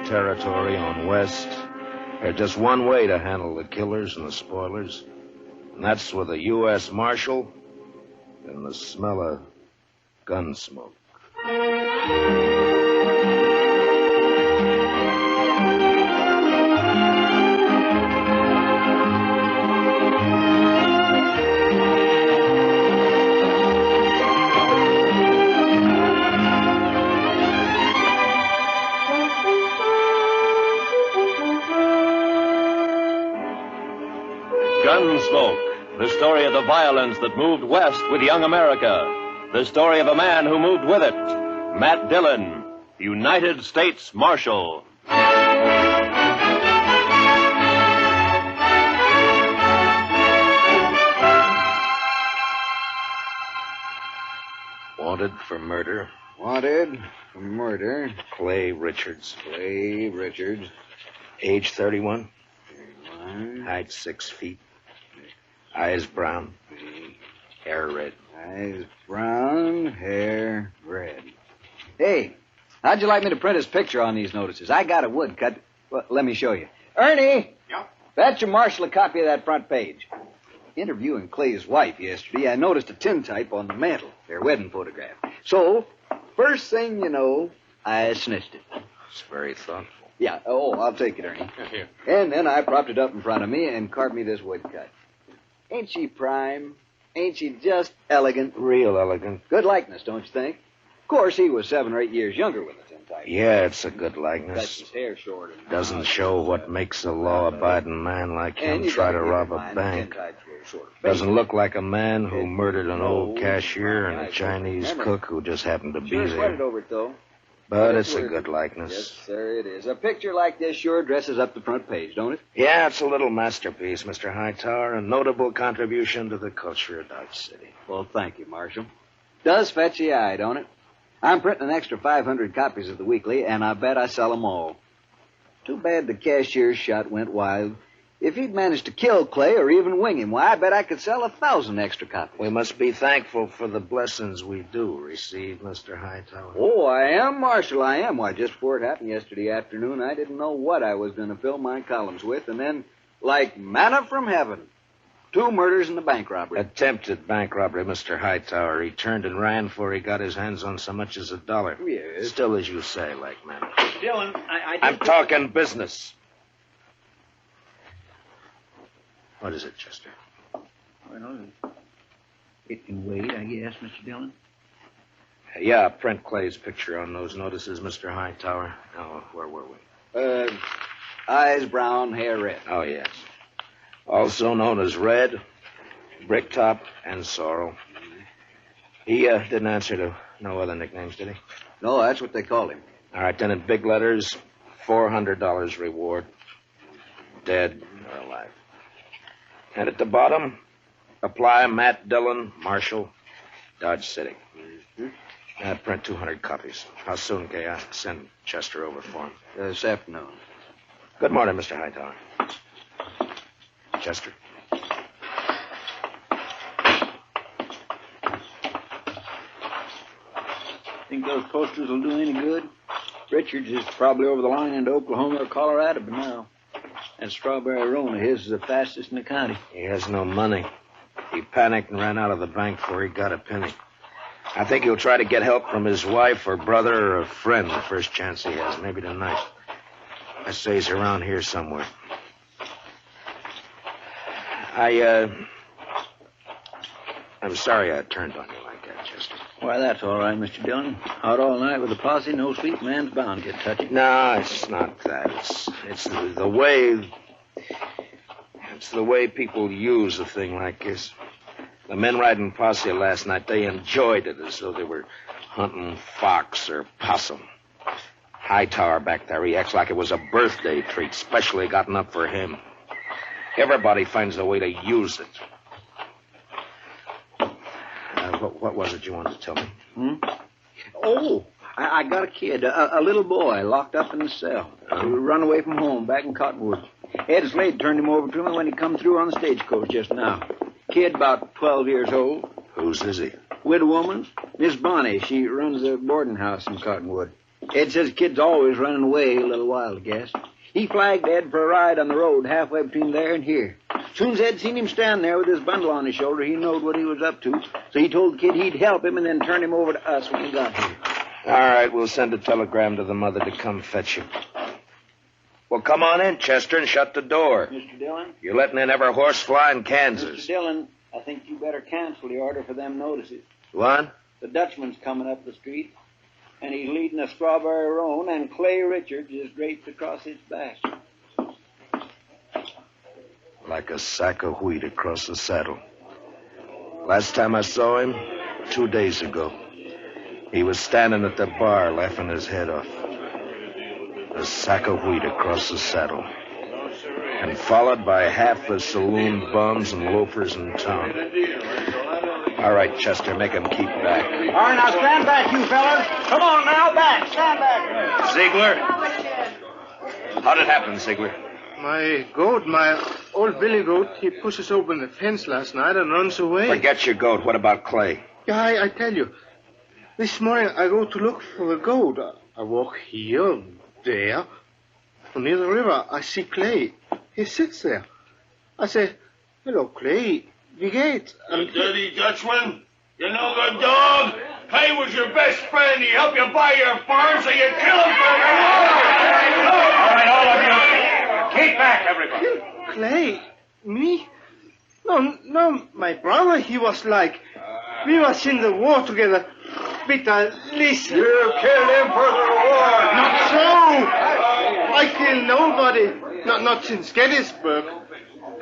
territory on West, there's just one way to handle the killers and the spoilers, and that's with a U.S. Marshal and the smell of Gunsmoke. Gunsmoke, the story of the violence that moved west with young America. The story of a man who moved with it, Matt Dillon, United States Marshal. Wanted for murder. Wanted for murder. Clay Richards. Clay Richards. Age 31. 31. Height 6 feet. Eyes brown. Hair red. Eyes brown, hair red. Hey, how'd you like me to print his picture on these notices? I got a woodcut. Well, let me show you. Ernie! Yep. Fetch your marshal a copy of that front page. Interviewing Clay's wife yesterday, I noticed a tintype on the mantel, their wedding photograph. So, first thing you know, I snitched it. It's very thoughtful. Yeah, I'll take it, Ernie. Here. And then I propped it up in front of me and carved me this woodcut. Ain't she prime? Ain't she just elegant? Real elegant. Good likeness, don't you think? Of course, he was 7 or 8 years younger with the tintype. Yeah, it's a good Cut likeness. his hair short. And Doesn't show what makes a law-abiding man like And him you try gotta to keep rob in a mind the bank. tintype's very short. Doesn't look like a man who murdered an old No, cashier and a I Chinese remember. cook who just happened to be Sure sweated there. over it, though. But Yes, it's a sir. good Yes, likeness. sir, it is. A picture like this sure dresses up the front page, don't it? Yeah, it's a little masterpiece, Mr. Hightower, a notable contribution to the culture of Dodge City. Well, thank you, Marshal. Does fetch the eye, don't it? I'm printing an extra 500 copies of the weekly, and I bet I sell them all. Too bad the cashier's shot went wild. If he'd managed to kill Clay or even wing him, why, I bet I could sell 1,000 extra copies. We must be thankful for the blessings we do receive, Mr. Hightower. Oh, I am, Marshal, I am. Why, just before it happened yesterday afternoon, I didn't know what I was going to fill my columns with, and then, like manna from heaven, 2 murders and a bank robbery. Attempted bank robbery, Mr. Hightower. He turned and ran before he got his hands on so much as $1. Yes. Still, as you say, like man. Dillon, I'm talking business. What is it, Chester? Well, it can wait, I guess, Mr. Dillon. Yeah, print Clay's picture on those notices, Mr. Hightower. Oh, where were we? Eyes brown, hair red. Oh, yes. Also known as Red, Bricktop, and Sorrel. He didn't answer to no other nicknames, did he? No, that's what they called him. All right, then in big letters, $400 reward. Dead or alive. And at the bottom, apply Matt Dillon, Marshal, Dodge City. Print 200 copies. How soon can I send Chester over for him? This afternoon. Good morning, Mr. Hightower. Chester? Think those posters will do any good? Richards is probably over the line into Oklahoma or Colorado by now. And Strawberry Roan of his is the fastest in the county. He has no money. He panicked and ran out of the bank before he got a penny. I think he'll try to get help from his wife or brother or a friend the first chance he has, maybe tonight. I say he's around here somewhere. I'm sorry I turned on you like that, Chester. Why, that's all right, Mr. Dillon. Out all night with a posse, no sleep, man's bound to get touchy. No, it's not that. It's the way... It's the way people use a thing like this. The men riding posse last night, they enjoyed it as though they were hunting fox or possum. Hightower back there, he acts like it was a birthday treat, specially gotten up for him. Everybody finds a way to use it. What was it you wanted to tell me? Oh, I got a kid, a little boy, locked up in the cell. He run away from home back in Cottonwood. Ed Slade turned him over to me when he come through on the stagecoach just now. Kid about 12 years old. Whose is he? Widow woman. Miss Bonnie, she runs a boarding house in Cottonwood. Ed says kid's always running away a little wild, I guess. He flagged Ed for a ride on the road halfway between there and here. As soon as Ed seen him stand there with his bundle on his shoulder, he knowed what he was up to. So he told the kid he'd help him and then turn him over to us when he got here. All right, we'll send a telegram to the mother to come fetch you. Well, come on in, Chester, and shut the door. Mr. Dillon? You're letting in every horse fly in Kansas. Mr. Dillon, I think you better cancel the order for them notices. What? The Dutchman's coming up the street, and he's leading a strawberry roan, and Clay Richards is draped across his back. Like a sack of wheat across the saddle. Last time I saw him, 2 days ago, he was standing at the bar laughing his head off. A sack of wheat across the saddle. And followed by half the saloon bums and loafers in town. All right, Chester, make him keep back. All right, now stand back, you fellas. Come on now, back. Stand back. Ziegler? How'd it happen, Ziegler? My goat, my old billy goat, he pushes open the fence last night and runs away. Forget your goat. What about Clay? Yeah, I tell you. This morning I go to look for the goat. I walk here, there. Near the river, I see Clay. He sits there. I say, hello, Clay. Wie geht's? You dirty Dutchman. You no good dog. Clay was your best friend. He helped you buy your farm, so you kill him for your All right, all of you. Keep back, everybody. Clay? Me? No, my brother, he was like... We was in the war together. Peter, listen. You killed him for the reward. Not so! I killed nobody. Not since Gettysburg.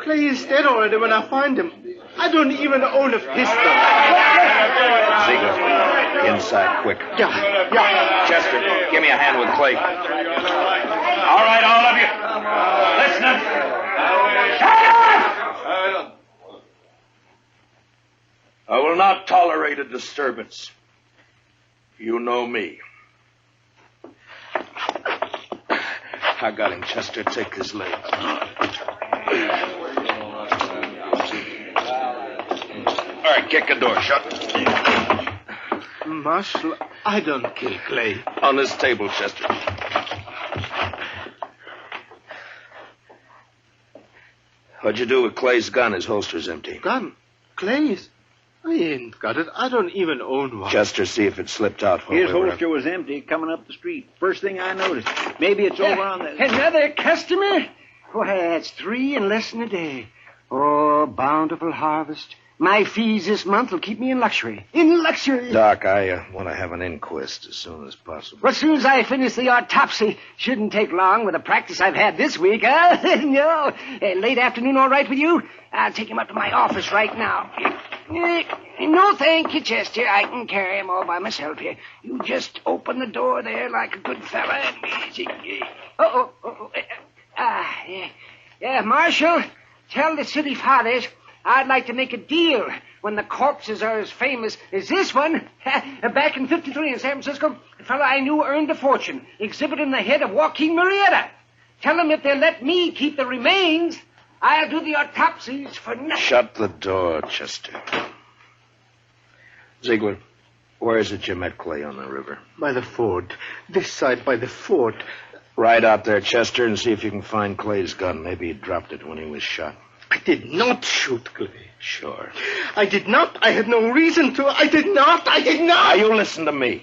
Clay is dead already when I find him. I don't even own a pistol. Ziegler, inside, quick. Yeah. Chester, give me a hand with Clay. All right, all of you. Listen. Shut up! I will not tolerate a disturbance. You know me. I got him, Chester. Take his leg. All right, kick the door shut. Marshal, I don't kill Clay. On this table, Chester. What'd you do with Clay's gun? His holster's empty. Gun? Clay's? I ain't got it. I don't even own one. Chester, see if it slipped out. His holster was empty coming up the street. First thing I noticed. Maybe it's over on the... Another customer? Why, that's 3 in less than a day. Oh, bountiful harvest. My fees this month will keep me in luxury. In luxury. Doc, I want to have an inquest as soon as possible. Well, as soon as I finish the autopsy, shouldn't take long with the practice I've had this week, huh? No. Late afternoon all right with you? I'll take him up to my office right now. No, thank you, Chester. I can carry him all by myself here. You just open the door there like a good fella and easy. Yeah, Marshal, tell the city fathers I'd like to make a deal when the corpses are as famous as this one. Back in 53 in San Francisco, a fellow I knew earned a fortune exhibiting the head of Joaquin Murrieta. Tell them if they'll let me keep the remains, I'll do the autopsies for nothing. Shut the door, Chester. Ziegler, where is it you met Clay on the river? By the ford. This side by the ford. Ride out there, Chester, and see if you can find Clay's gun. Maybe he dropped it when he was shot. I did not shoot Clay. Sure. I did not. I had no reason to. I did not. Now, you listen to me.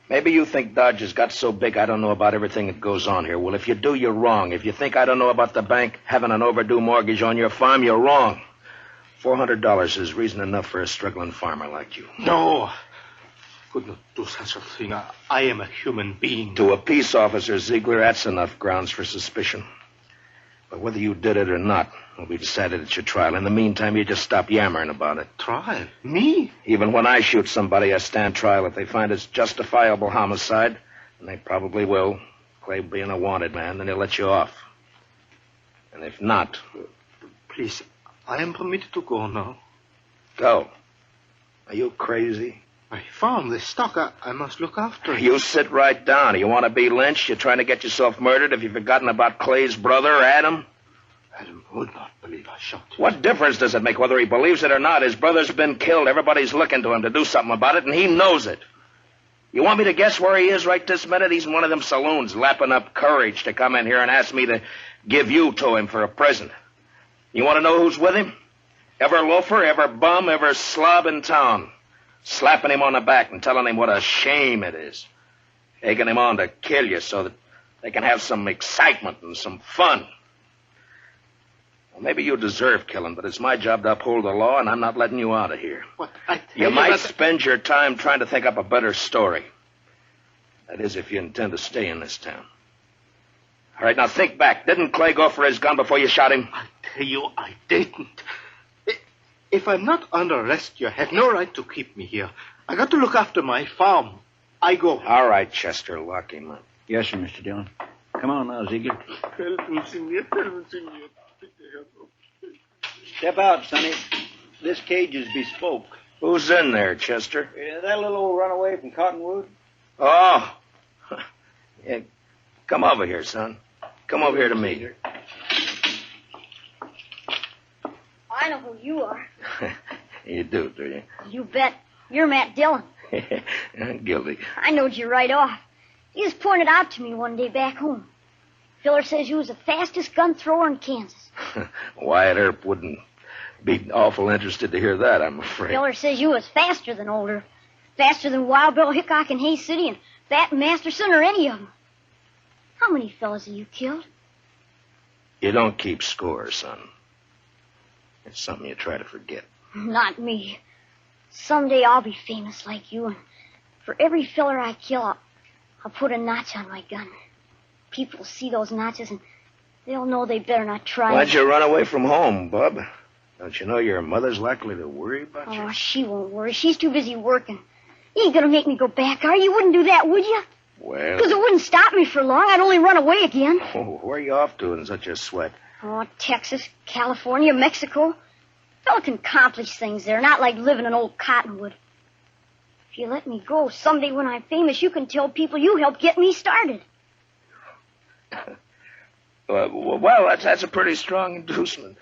Maybe you think Dodge has got so big I don't know about everything that goes on here. Well, if you do, you're wrong. If you think I don't know about the bank having an overdue mortgage on your farm, you're wrong. $400 is reason enough for a struggling farmer like you. No. Could not do such a thing. I am a human being. To a peace officer, Ziegler, that's enough grounds for suspicion. But whether you did it or not will be decided at your trial. In the meantime, you just stop yammering about it. Trial? Me? Even when I shoot somebody, I stand trial. If they find it's justifiable homicide, and they probably will, Clay being a wanted man, then they'll let you off. And if not... Please, I am permitted to go now. Go. Are you crazy? My farm, the stock, I must look after it. You sit right down. You want to be lynched? You're trying to get yourself murdered? Have you forgotten about Clay's brother, Adam? Adam would not believe I shot him. What difference does it make whether he believes it or not? His brother's been killed. Everybody's looking to him to do something about it, and he knows it. You want me to guess where he is right this minute? He's in one of them saloons, lapping up courage to come in here and ask me to give you to him for a present. You want to know who's with him? Every loafer, every bum, every slob in town. Slapping him on the back and telling him what a shame it is. Taking him on to kill you so that they can have some excitement and some fun. Well, maybe you deserve killing, but it's my job to uphold the law, and I'm not letting you out of here. What? I tell You might that- spend your time trying to think up a better story. That is, if you intend to stay in this town. All right, now think back. Didn't Clay go for his gun before you shot him? I tell you, I didn't. If I'm not under arrest, you have no right to keep me here. I got to look after my farm. I go. All right, Chester, lock him up. Yes, sir, Mr. Dillon. Come on now, Ziegler. Step out, Sonny. This cage is bespoke. Who's in there, Chester? That little old runaway from Cottonwood? Oh. Yeah, come over here, son. Come over here to me. I know who you are. You do you? You bet. You're Matt Dillon. Guilty. I knowed you right off. You just pointed out to me one day back home. Filler says you was the fastest gun thrower in Kansas. Wyatt Earp wouldn't be awful interested to hear that, I'm afraid. Filler says you was faster than Older. Faster than Wild Bill Hickok in Hayes City and Fat Masterson or any of them. How many fellas have you killed? You don't keep score, son. It's something you try to forget. Not me. Someday I'll be famous like you, and for every filler I kill, I'll put a notch on my gun. People will see those notches, and they'll know they better not try. Why'd you run away from home, bub? Don't you know your mother's likely to worry about you? Oh, she won't worry. She's too busy working. You ain't gonna make me go back, are you? You wouldn't do that, would you? Well... Because it wouldn't stop me for long. I'd only run away again. Oh, where are you off to in such a sweat? Oh, Texas, California, Mexico. A fellow can accomplish things there, not like living in old Cottonwood. If you let me go, someday when I'm famous, you can tell people you helped get me started. Well, that's a pretty strong inducement.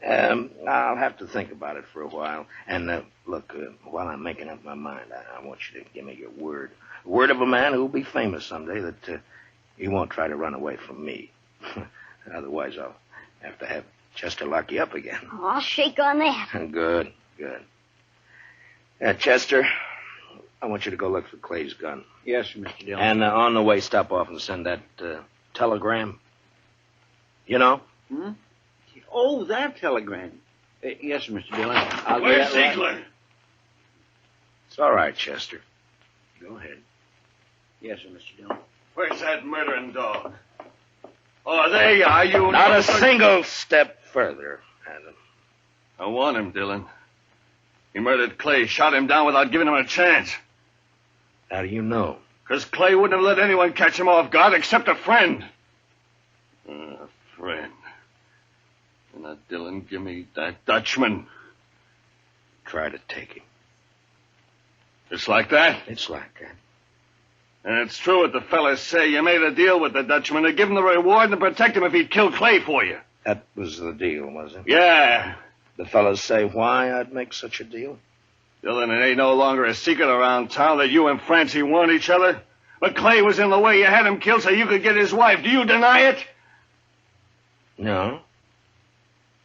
I'll have to think about it for a while. And, look, while I'm making up my mind, I want you to give me your word. Word of a man who'll be famous someday that he won't try to run away from me. Otherwise, I'll have to have Chester lock you up again. Oh, I'll shake on that. Good. Chester, I want you to go look for Clay's gun. Yes, sir, Mr. Dillon. And on the way, stop off and send that telegram. You know? Hmm? Oh, that telegram. Yes, sir, Mr. Dillon. I'll do Where's that Ziegler? right. It's all right, Chester. Go ahead. Yes, sir, Mr. Dillon. Where's that murdering dog? Oh, there you are, you... Not a single step further, Adam. I want him, Dillon. He murdered Clay, shot him down without giving him a chance. How do you know? Because Clay wouldn't have let anyone catch him off guard except a friend. A friend. And now, Dillon, give me that Dutchman. Try to take him. It's like that? It's like that. And it's true what the fellas say. You made a deal with the Dutchman to give him the reward and to protect him if he'd kill Clay for you. That was the deal, was it? Yeah. The fellas say why I'd make such a deal? Dillon, it ain't no longer a secret around town that you and Francie warned each other. But Clay was in the way. You had him killed so you could get his wife. Do you deny it? No.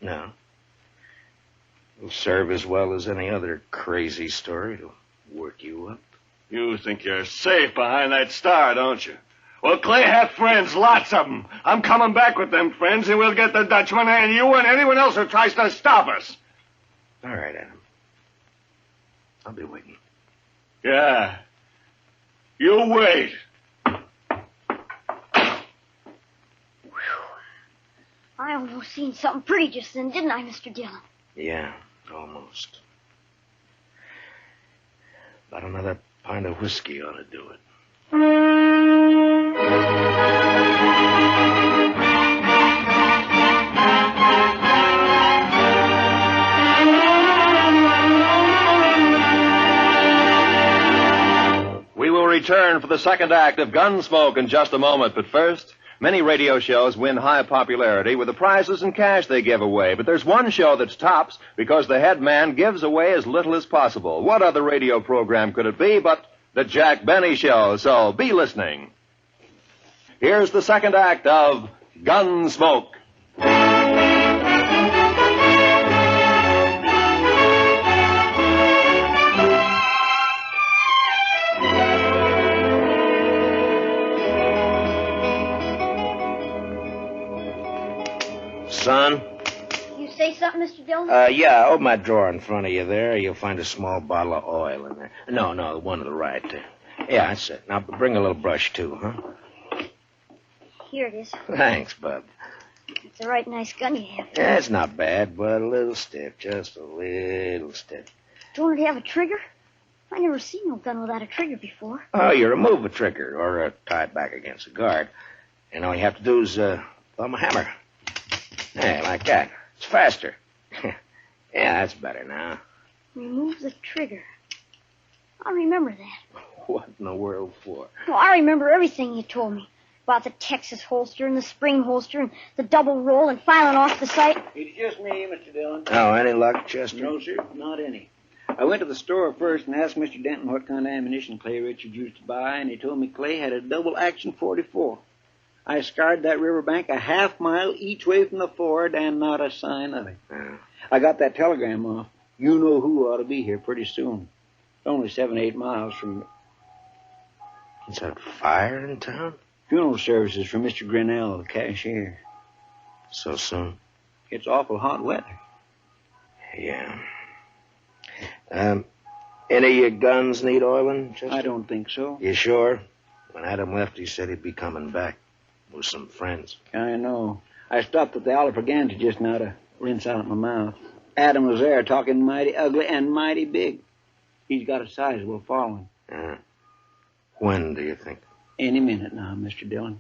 It'll serve as well as any other crazy story to work you up. You think you're safe behind that star, don't you? Well, Clay had friends, lots of them. I'm coming back with them friends, and we'll get the Dutchman and you and anyone else who tries to stop us. All right, Adam. I'll be waiting. Yeah. You wait. I almost seen something pretty just then, didn't I, Mr. Dillon? Yeah, almost. About another pint of whiskey ought to do it. We will return for the second act of Gunsmoke in just a moment, but first, many radio shows win high popularity with the prizes and cash they give away, but there's one show that's tops because the head man gives away as little as possible. What other radio program could it be but The Jack Benny Show, so be listening. Here's the second act of Gunsmoke. Son? You say something, Mr. Dillon? Yeah, open that drawer in front of you there. You'll find a small bottle of oil in there. No, the one to the right there. Yeah, that's it. Now, bring a little brush, too, huh? Here it is. Thanks, bub. It's a right nice gun you have. Yeah, it's not bad, but a little stiff. Just a little stiff. Don't it have a trigger? I never seen no gun without a trigger before. Oh, you remove a trigger or tie it back against a guard. And all you have to do is thumb a hammer. Yeah, like that. It's faster. Yeah, that's better now. Remove the trigger. I'll remember that. What in the world for? Well, I remember everything you told me. About the Texas holster and the spring holster and the double roll and filing off the sight. It's just me, Mr. Dillon. Oh, any luck, Chester? No, sir, not any. I went to the store first and asked Mr. Denton what kind of ammunition Clay Richards used to buy, and he told me Clay had a double-action .44. I scoured that riverbank a half-mile each way from the ford, and not a sign of it. I got that telegram off. You know who ought to be here pretty soon. It's only 7-8 miles from... Is that fire in town? Funeral services for Mr. Grinnell, the cashier. So soon? It's awful hot weather. Yeah. Any of your guns need oiling, Chester? I don't think so. You sure? When Adam left, he said he'd be coming back with some friends. I know. I stopped at the Oliver Gantry just now to rinse out my mouth. Adam was there talking mighty ugly and mighty big. He's got a sizable following. When do you think? Any minute now, Mr. Dillon.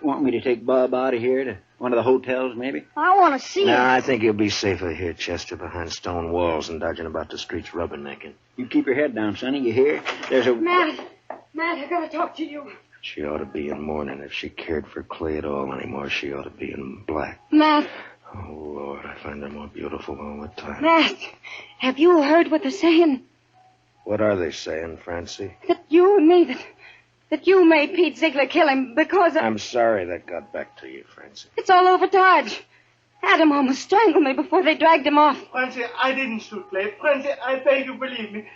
Want me to take Bob out of here to one of the hotels, maybe? I want to see No, it. I think you'll be safer here, Chester, behind stone walls and dodging about the streets rubbernecking. You keep your head down, Sonny. You hear? There's a... Matt, I gotta talk to you. She ought to be in mourning. If she cared for Clay at all anymore, she ought to be in black. Matt, Oh, Lord, I find her more beautiful all the time. Matt, have you heard what they're saying? What are they saying, Francie? That you and me, that you made Pete Ziegler kill him because I'm sorry that got back to you, Francie. it's all over Dodge. Adam almost strangled me before they dragged him off. Francie, I didn't shoot Clay. Francie, I beg you, believe me.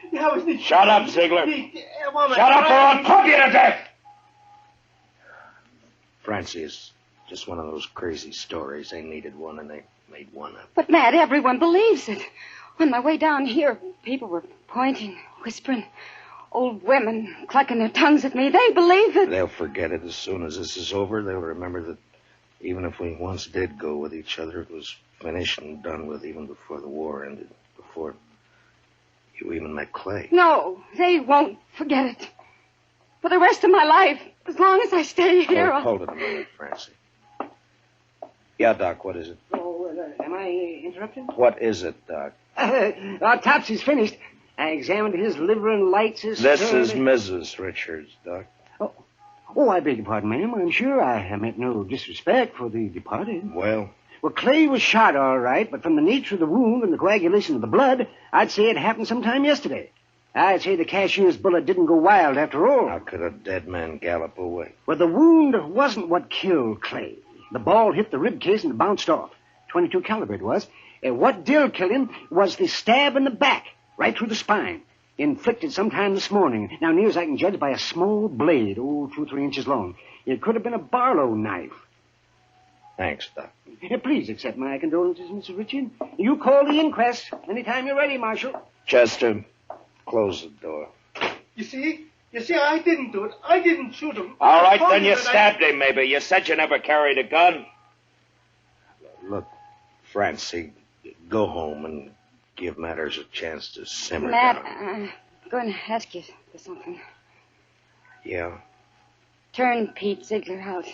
Shut up, Ziegler. Shut Shut up or I'll pump you to death! Francie, it's just one of those crazy stories. They needed one and they made one up. But, Matt, everyone believes it. On my way down here, people were pointing, whispering. Old women clucking their tongues at me. They believe it. They'll forget it as soon as this is over. They'll remember that even if we once did go with each other, it was finished and done with even before the war ended, before you even met Clay. No, they won't forget it. For the rest of my life, as long as I stay here, Hold it a minute, Francie. Yeah, Doc, what is it? Oh, am I interrupting? What is it, Doc? Our Topsy's finished. I examined his liver and lights his... This is Mrs. Richards, Doc. Oh, I beg your pardon, ma'am. I'm sure I meant no disrespect for the departed. Well, Clay was shot all right, but from the nature of the wound and the coagulation of the blood, I'd say it happened sometime yesterday. I'd say the cashier's bullet didn't go wild after all. how could a dead man gallop away? Well, the wound wasn't what killed Clay. The ball hit the rib case and it bounced off. 22 caliber it was. And what did kill him was the stab in the back, right through the spine, inflicted sometime this morning. Now, near as I can judge, by a small blade, 2 or 3 inches long. It could have been a Barlow knife. Thanks, Doc. Please accept my condolences, Mr. Richard. You call the inquest anytime you're ready, Marshal. Chester, close the door. You see, I didn't do it. I didn't shoot him. All right, I told then you that stabbed him, maybe. You said you never carried a gun. Look, Francie, go home and give matters a chance to simmer Matt, down. I'm going to ask you for something. Yeah? Turn Pete Ziegler out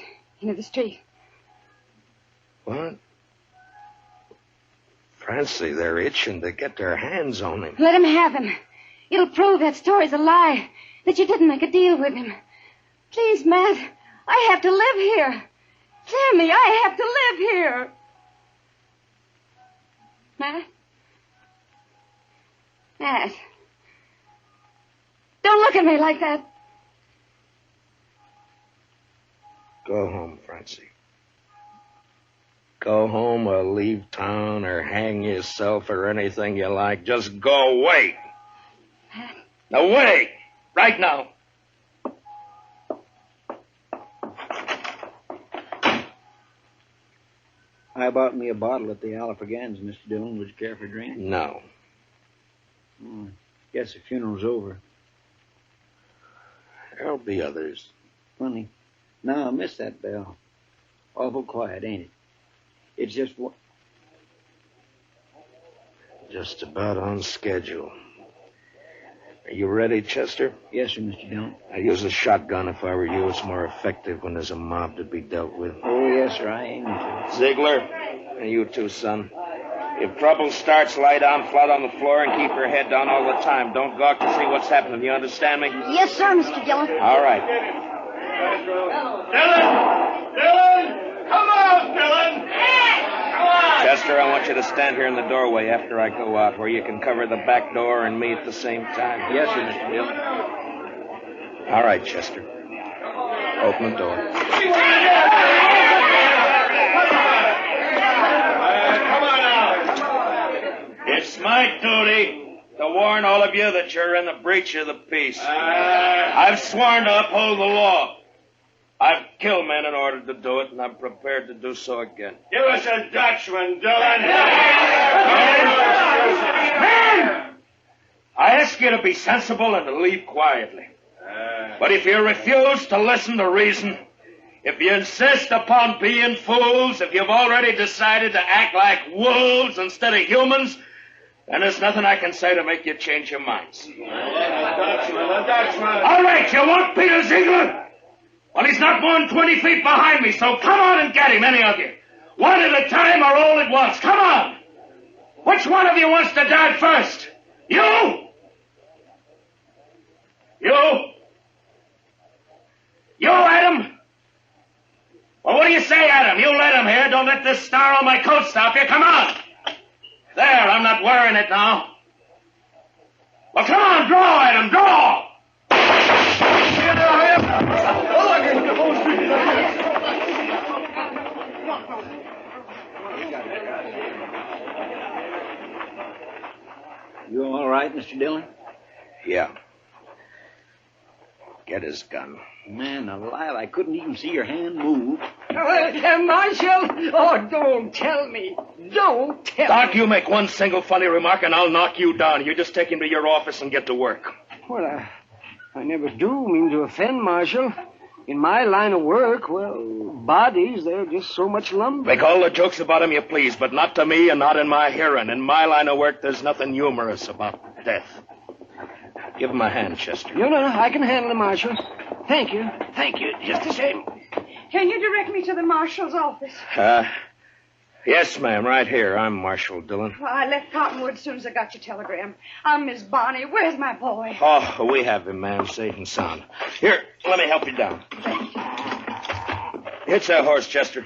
into the street. What? Francie, they're itching to get their hands on him. Let him have him. It'll prove that story's a lie, that you didn't make a deal with him. Please, Matt, I have to live here. Hear me, I have to live here. Matt? Matt? Don't look at me like that. Go home, Francie. Go home or leave town or hang yourself or anything you like. Just go away. Away! Right now. I bought me a bottle at the Alafragans, Mr. Dillon. Would you care for a drink? No. Guess the funeral's over. There'll be others. Funny. No, I missed that bell. Awful quiet, ain't it? It's just what? Just about on schedule. Are you ready, Chester? Yes, sir, Mr. Dillon. I'd use a shotgun if I were you. It's more effective when there's a mob to be dealt with. Oh, yes, sir, I aim to. Ziegler, and you too, son. If trouble starts, lie down flat on the floor and keep your head down all the time. Don't gawk to see what's happening. You understand me? Yes, sir, Mr. Dillon. All right. Dillon! Come on, Dillon! Come on! Chester, I want you to stand here in the doorway after I go out, where you can cover the back door and me at the same time. Yes, sir, Mr. Dillon. All right, Chester. Open the door. Come on now. It's my duty to warn all of you that you're in the breach of the peace. I've sworn to uphold the law. I've killed men in order to do it, and I'm prepared to do so again. Give us a Dutchman, Dillon. Men! I ask you to be sensible and to leave quietly. But if you refuse to listen to reason, if you insist upon being fools, if you've already decided to act like wolves instead of humans, then there's nothing I can say to make you change your minds. A Dutchman. All right, you want Peter Ziegler? Well, he's not more than 20 feet behind me, so come on and get him, any of you. One at a time or all at once. Come on. Which one of you wants to die first? You? You, Adam? Well, what do you say, Adam? You let him here. Don't let this star on my coat stop you. Come on. There, I'm not wearing it now. Well, come on, draw, Adam, draw. You all right, Mr. Dillon? Yeah. Get his gun. Man alive, I couldn't even see your hand move. Marshal? Oh, don't tell me. Don't tell Doc, me. you make one single funny remark and I'll knock you down. You just take him to your office and get to work. Well, I never do mean to offend, Marshal. In my line of work, well, bodies, they're just so much lumber. Make all the jokes about him you please, but not to me and not in my hearing. In my line of work, there's nothing humorous about death. Give him a hand, Chester. No, I can handle it, Marshal. Thank you. Just the same. Can you direct me to the marshal's office? Yes, ma'am, right here. I'm Marshal Dillon. Well, I left Cottonwood as soon as I got your telegram. I'm Miss Bonnie. Where's my boy? Oh, we have him, ma'am, safe and sound. Here, let me help you down. Hitch that horse, Chester.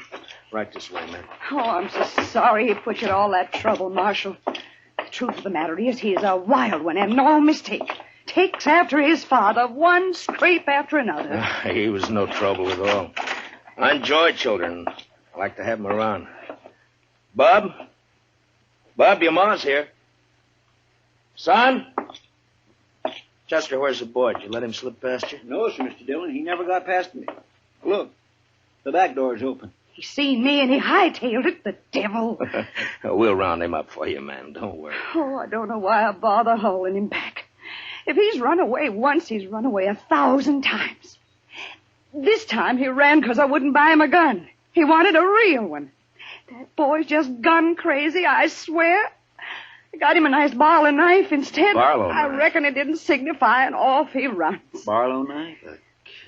Right this way, ma'am. Oh, I'm so sorry he put you to all that trouble, Marshal. The truth of the matter is he is a wild one and no mistake. Takes after his father, one scrape after another. He was no trouble at all. I enjoy children. I like to have them around. Bob, your ma's here. Son? Chester, where's the boy? Did you let him slip past you? No, sir, Mr. Dillon. He never got past me. Look, the back door's open. He seen me and he hightailed it, the devil. We'll round him up for you, ma'am. Don't worry. Oh, I don't know why I bother hauling him back. If he's run away once, he's run away 1,000 times. This time he ran because I wouldn't buy him a gun. He wanted a real one. That boy's just gun crazy, I swear. I got him a nice Barlow knife instead. Barlow I knife? reckon it didn't signify, and off he runs. Barlow knife? The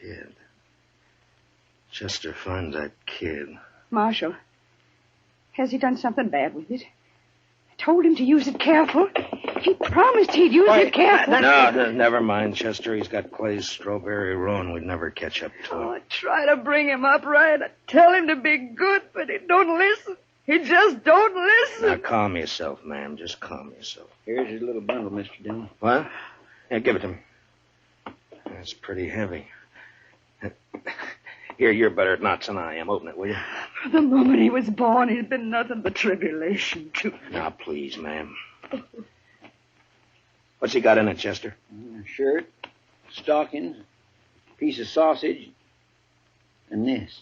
kid. Chester, find that kid. Marshal, has he done something bad with it? I told him to use it careful. He promised he'd use it careful. No, never mind, Chester. He's got Clay's strawberry roan. We'd never catch up to him. Oh, I try to bring him up right. I tell him to be good, but he don't listen. He just don't listen. Now, calm yourself, ma'am. Just calm yourself. Here's his little bundle, Mr. Dillon. What? Yeah, give it to me. That's pretty heavy. Here, you're better at knots than I am. Open it, will you? From the moment he was born, he's been nothing but tribulation to me. Now, please, ma'am. What's he got in it, Chester? Shirt, stockings, piece of sausage, and this.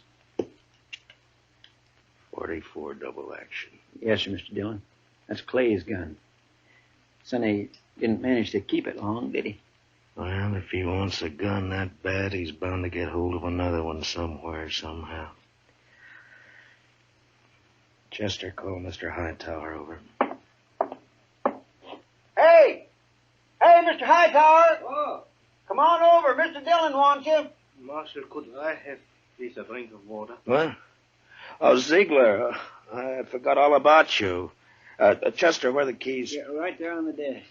44 double action. Yes, sir, Mr. Dillon. That's Clay's gun. Sonny didn't manage to keep it long, did he? Well, if he wants a gun that bad, he's bound to get hold of another one somewhere, somehow. Chester, call Mr. Hightower over. Hey! Hey, Mr. Hightower! Oh. Come on over. Mr. Dillon wants you. Marshal, could I have please a drink of water? What? Oh, Ziegler, I forgot all about you. Chester, where are the keys? Yeah, right there on the desk.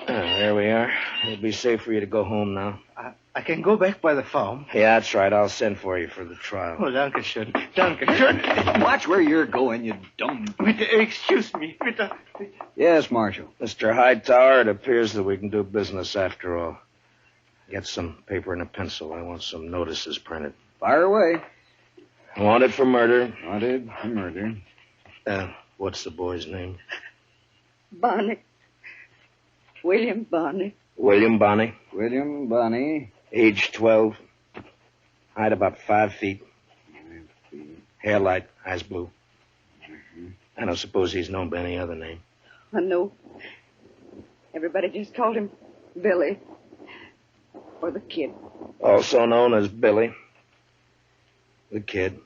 There we are. It'll be safe for you to go home now. I can go back by the farm. Yeah, that's right. I'll send for you for the trial. Oh, danke schön. Danke schön. Watch where you're going, you dumb... Excuse me. Bitte. Yes, Marshal. Mr. Hightower, it appears that we can do business after all. Get some paper and a pencil. I want some notices printed. Fire away. Wanted for murder. Wanted for murder. What's the boy's name? Bonnie. William Bonnie. William Bonnie. William Bonnie. Age 12. Height about 5 feet. Hair light, eyes blue. I don't suppose he's known by any other name. I know. Everybody just called him Billy. Or the Kid. Also known as Billy. The Kid.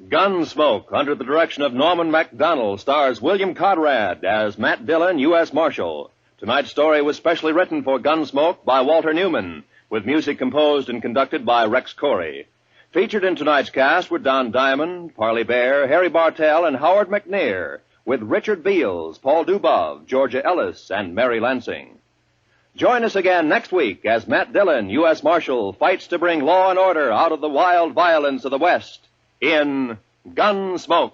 Gunsmoke, under the direction of Norman Macdonnell, stars William Conrad as Matt Dillon, U.S. Marshal. Tonight's story was specially written for Gunsmoke by Walter Newman, with music composed and conducted by Rex Corey. Featured in tonight's cast were Don Diamond, Parley Baer, Harry Bartell, and Howard McNear, with Richard Beals, Paul Dubov, Georgia Ellis, and Mary Lansing. Join us again next week as Matt Dillon, U.S. Marshal, fights to bring law and order out of the wild violence of the West in Gunsmoke.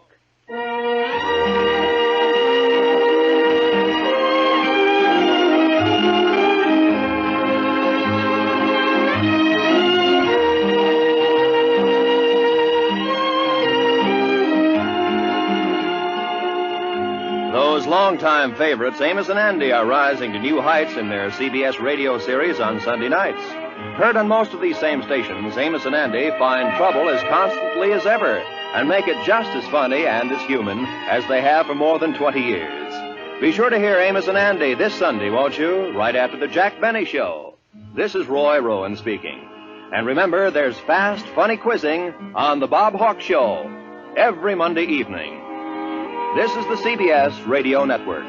Those longtime favorites, Amos and Andy, are rising to new heights in their CBS radio series on Sunday nights. Heard on most of these same stations, Amos and Andy find trouble as constantly as ever and make it just as funny and as human as they have for more than 20 years. Be sure to hear Amos and Andy this Sunday, won't you? Right after the Jack Benny Show. This is Roy Rowan speaking. And remember, there's fast, funny quizzing on The Bob Hawk Show every Monday evening. This is the CBS Radio Network.